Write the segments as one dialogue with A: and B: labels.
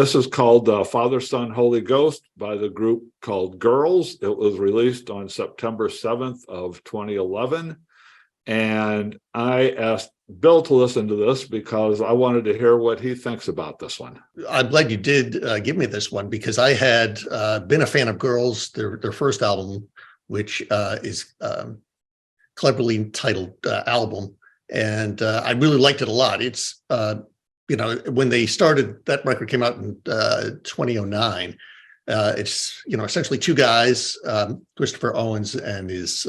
A: This is called Father, Son, Holy Ghost by the group called Girls. It was released on September 7th of 2011. And I asked Bill to listen to this because I wanted to hear what he thinks about this one.
B: I'm glad you did give me this one, because I had been a fan of Girls, their first album, which is cleverly titled Album. And I really liked it a lot. It's, when they started, that record came out in 2009. It's, essentially two guys, Christopher Owens and his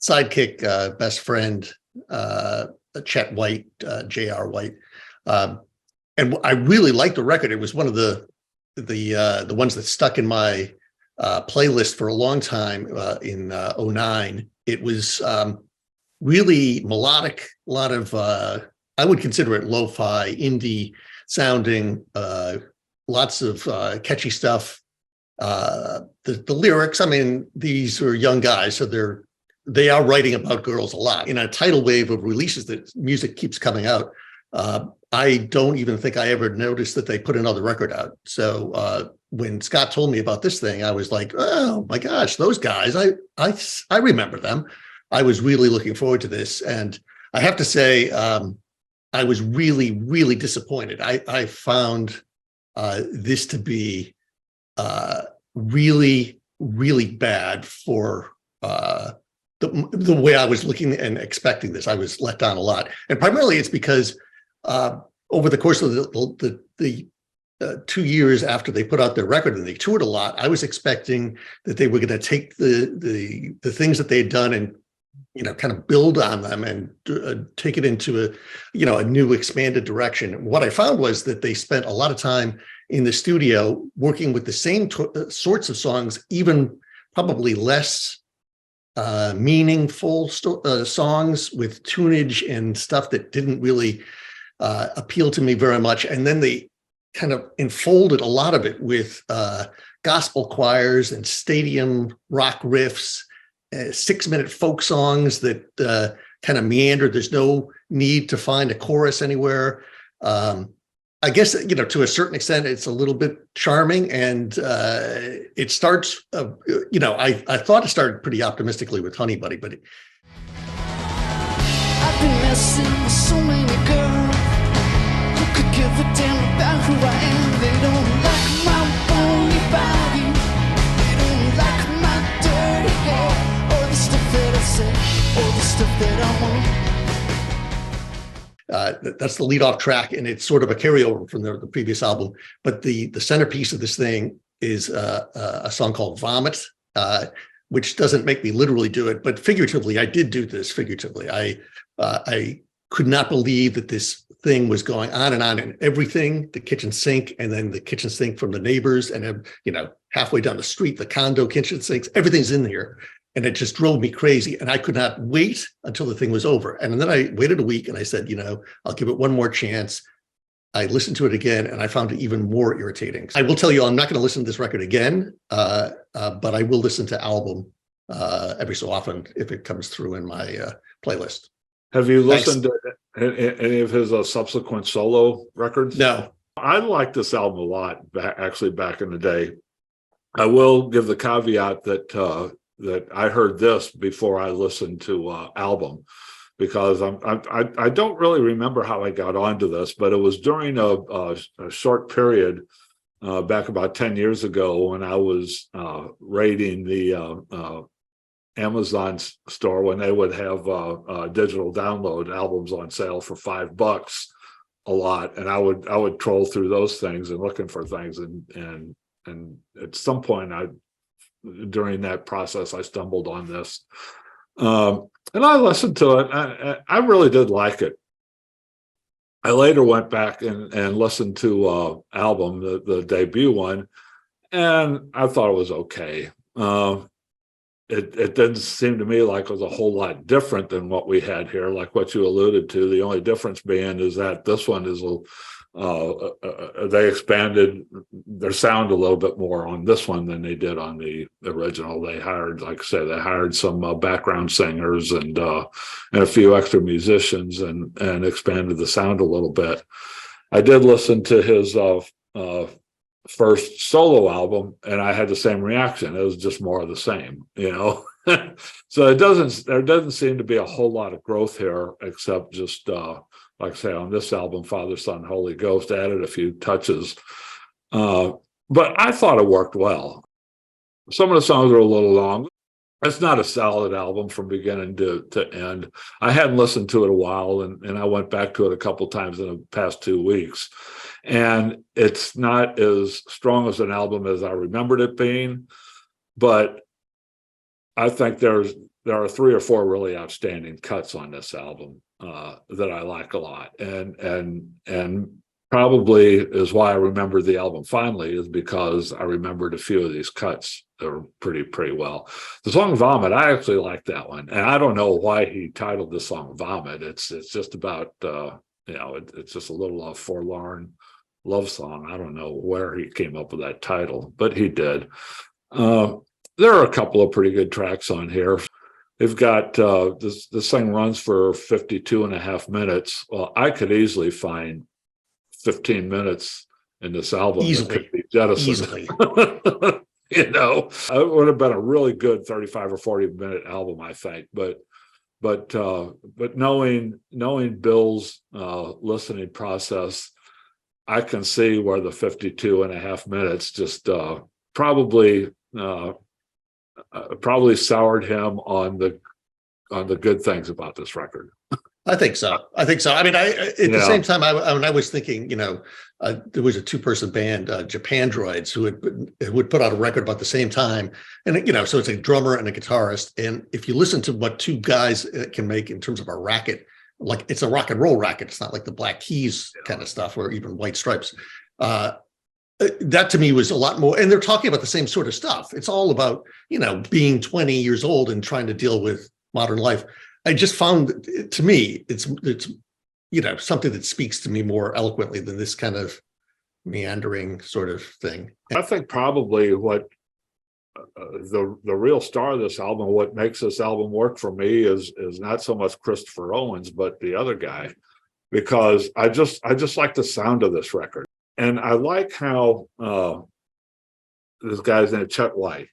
B: sidekick, best friend, Chet White, J.R. White. And I really liked the record. It was one of the ones that stuck in my playlist for a long time in 2009. It was really melodic, a lot of, I would consider it lo-fi, indie sounding, lots of catchy stuff. The lyrics, I mean, these are young guys, so they are writing about girls a lot. In a tidal wave of releases that music keeps coming out, I don't even think I ever noticed that they put another record out. So when Scott told me about this thing, I was like, oh my gosh, those guys, I remember them. I was really looking forward to this. And I have to say, I was really, really disappointed. I found this to be really, really bad for the way I was looking and expecting this. I was let down a lot. And primarily it's because over the course of the 2 years after they put out their record and they toured a lot, I was expecting that they were going to take the things that they had done and kind of build on them and take it into a new expanded direction. What I found was that they spent a lot of time in the studio working with the same sorts of songs, even probably less meaningful songs with tunage and stuff that didn't really appeal to me very much. And then they kind of enfolded a lot of it with gospel choirs and stadium rock riffs, 6-minute folk songs that kind of meander. There's no need to find a chorus anywhere. I guess, to a certain extent, it's a little bit charming, and it starts, I thought it started pretty optimistically with Honey Buddy, but
C: I've been messing with so many girls who could give a damn about who I am. They don't like my bony body, they don't like my dirty hair, or the stuff that I say, or the stuff that I want.
B: That's the lead-off track, and it's sort of a carryover from the previous album. But the centerpiece of this thing is a song called Vomit, which doesn't make me literally do it, but figuratively, I did do this figuratively. I could not believe that this thing was going on and everything, the kitchen sink, and then the kitchen sink from the neighbors, and halfway down the street, the condo kitchen sinks, everything's in here. And it just drove me crazy. And I could not wait until the thing was over. And then I waited a week and I said, I'll give it one more chance. I listened to it again and I found it even more irritating. I will tell you, I'm not going to listen to this record again, but I will listen to Album every so often if it comes through in my playlist.
A: Have you listened to any of his subsequent solo records?
B: No.
A: I liked this album a lot, actually, back in the day. I will give the caveat that I heard this before I listened to Album, because I don't really remember how I got onto this, but it was during a short period back about 10 years ago when I was raiding the Amazon store when they would have digital download albums on sale for $5 a lot, and I would troll through those things and looking for things, and at some point during that process, I stumbled on this, and I listened to it. I really did like it. I later went back and listened to Album, the debut one, and I thought it was okay. It didn't seem to me like it was a whole lot different than what we had here, like what you alluded to. The only difference being is that this one is they expanded their sound a little bit more on this one than they did on the original. They hired, like I said, they hired some background singers and a few extra musicians and expanded the sound a little bit. I did listen to his first solo album, and I had the same reaction. It was just more of the same, you know. So there doesn't seem to be a whole lot of growth here, except just like I say, on this album, Father, Son, Holy Ghost added a few touches. But I thought it worked well. Some of the songs are a little long. It's not a solid album from beginning to end. I hadn't listened to it a while, and I went back to it a couple times in the past 2 weeks. And it's not as strong as an album as I remembered it being, but I think there are 3 or 4 really outstanding cuts on this album that I like a lot, and probably is why I remembered the album fondly, is because I remembered a few of these cuts that were pretty well. The song "Vomit," I actually like that one, and I don't know why he titled the song "Vomit." It's just about it's just a little forlorn love song. I don't know where he came up with that title, but he did. There are a couple of pretty good tracks on here. They've got this thing runs for 52 and a half minutes. Well, I could easily find 15 minutes in this album
B: Easily.
A: that could be jettisoned.
B: Easily.
A: You know, it would have been a really good 35 or 40-minute album, I think. But knowing Bill's listening process, I can see where the 52 and a half minutes just probably soured him on the good things about this record.
B: I think so. I mean, at the same time, I was thinking, there was a 2-person band, Japandroids, who would put out a record about the same time, and so it's a drummer and a guitarist. And if you listen to what 2 guys can make in terms of a racket, like it's a rock and roll racket, it's not like the Black Keys kind of stuff or even White Stripes. That to me was a lot more, and they're talking about the same sort of stuff. It's all about being 20 years old and trying to deal with modern life. I just found, to me, it's something that speaks to me more eloquently than this kind of meandering sort of thing.
A: I think probably what the real star of this album, what makes this album work for me, is not so much Christopher Owens, but the other guy, because I just like the sound of this record, and I like how this guy's named Chet White.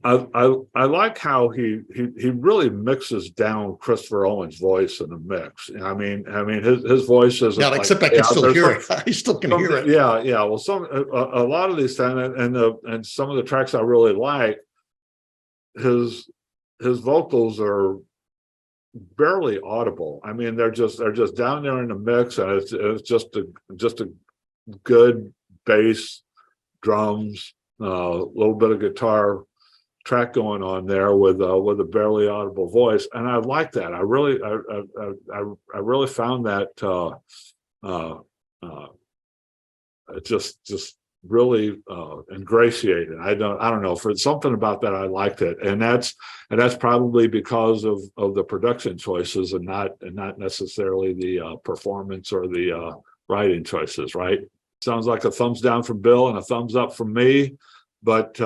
A: I like how he really mixes down Christopher Owens' voice in the mix. I mean his voice is
B: except I can still hear it. I still can hear it.
A: Yeah. Well, a lot of these things, and some of the tracks I really like, his vocals are barely audible. I mean, they're just down there in the mix, and it's just a good bass, drums, a little bit of guitar track going on there with a barely audible voice, and I like that. I really found that just really ingratiating. I don't know, for something about that, I liked it, and that's probably because of the production choices and not necessarily the performance or the writing choices. Right? Sounds like a thumbs down from Bill and a thumbs up from me. But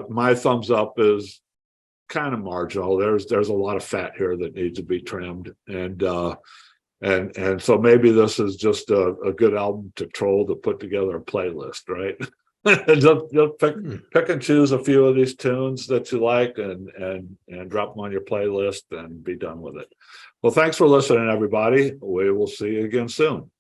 A: my thumbs up is kind of marginal. There's a lot of fat here that needs to be trimmed, and so maybe this is just a good album to put together a playlist, right? just pick and choose a few of these tunes that you like, and drop them on your playlist and be done with it. Well, thanks for listening, everybody. We will see you again soon.